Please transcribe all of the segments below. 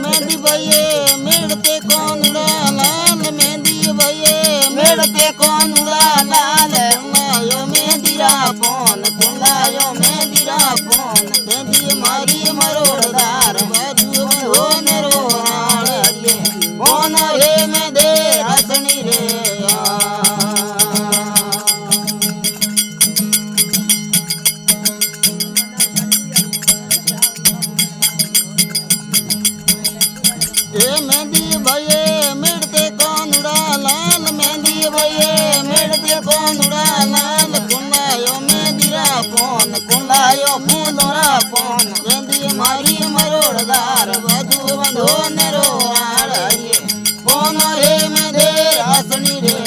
मेहंदी भैये मेड़ते कोनुड़ा लाल मेहंदी भैये मेड़ते कोनुड़ा लाल कुंगायो मेहंदीरा पोन कुंगायो मेहंदीरा पोन मेहंदी मारी मरोड़दार बाजू हो नेरो हाड़िए कोन रे में दे हसनी रे मेहंदी भैये मेड़ते कोनुड़ा लाल मेहंदी भैये मेड़ते कोनुड़ा लाल कुंगायो मेहंदीरा पोन कुंगायो फूलोरा पोन मेहंदी मारी मरोड़दार बाजू बंधो नेरो हाड़िए कोन रे में दे हसनी रे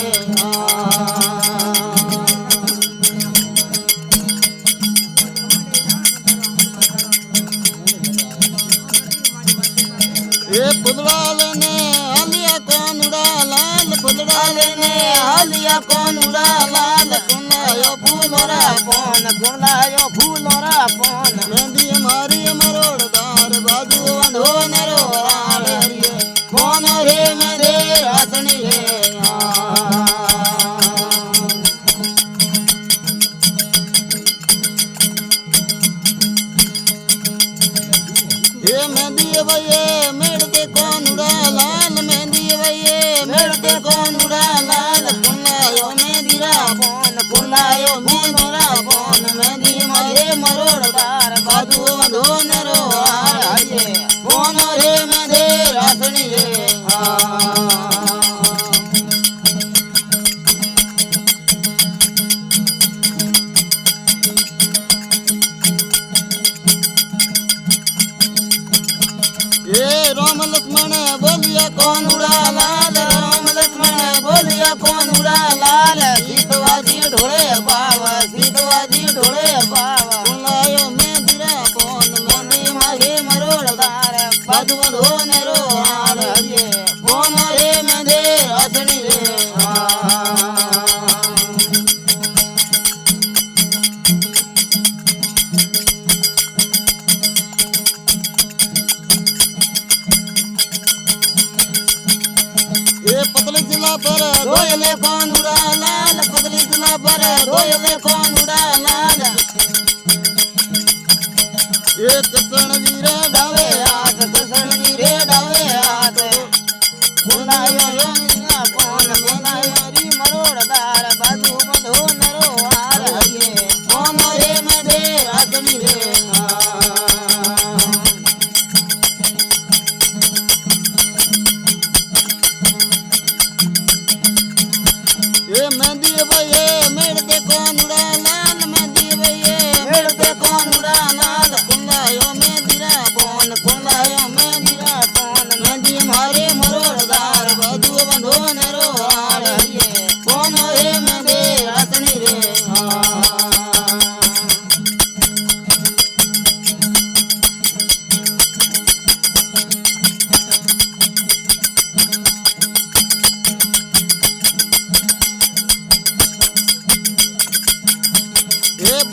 ये पुदड़ाल ने हलिया कोनुड़ा लाल पुदड़ाल ने हलिया कोनुड़ा लाल कुंगायो फूलोरा पोन कुंगायो फूलोरा पोन मेहंदी मारी मरोड़दार बाजू बंधो नेरो हाड़िए कोन रे में दे हसनी रे ये मेहंदी भैये मेड़ते कोनुड़ा लाल मेहंदी भैये मेड़ते कोनुड़ा लाल कुंगायो मेहंदीरा पोन कुंगायो मेहंदीरा पोन मेहंदी मारे मरोड़दार बाजू बंधो नेरो हाड़िए कोन रे में दे हसनी रे ये राम लक्ष्मण बोलिया कोनुड़ा लाल राम लक्ष्मण बोलिया कोनुड़ा लाल सीतवाजी ढोले बाबा सीतवाजी ढोले बाबा कुंगायो मेहंदीरा पोन मेहंदी मागे मरोड़दार बाजू बंधो नेरो हाड़िए कोन रे में दे हसनी रे पतली जिला पर दोयले कोनुड़ा लाल पतली जिला पर दोयले कोनुड़ा लाल ये कृष्ण वीरे डावे हाथ कृष्ण वीरे डावे हाथ कुंगायो मेहंदीरा पोन कुंगायो री मरोड़दार बाजू बंधो नेरो हाड़िए कोन रे में दे हसनी रे ये मेहंदी भैये मेड़ते कोनुड़ा लाल मेहंदी भैये मेड़ते कोनुड़ा लाल कुंगायो मेहंदीरा पोन कुंगायो मेहंदीरा पोन मेहंदी मारे मरोड़दार बाजू बंधो नेरो हाड़िए कोन रे में दे हसनी रे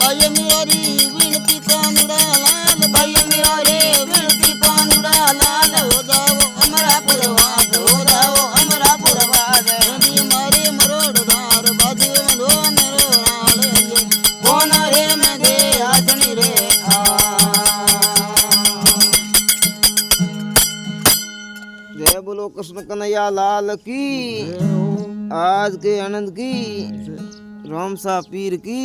भैया मेरी विनती कोनुड़ा लाल भैया मेरी विनती कोनुड़ा लाल हो जाओ हमारा पुरवाद हो जाओ हमारा पुरवाद मेहंदी मारी मरोड़दार बाजू बंधो नेरो हाड़िए कोन रे में दे हसनी रे जय बोलो कृष्ण कन्हैया लाल की आज के आनंद की रामसा पीर की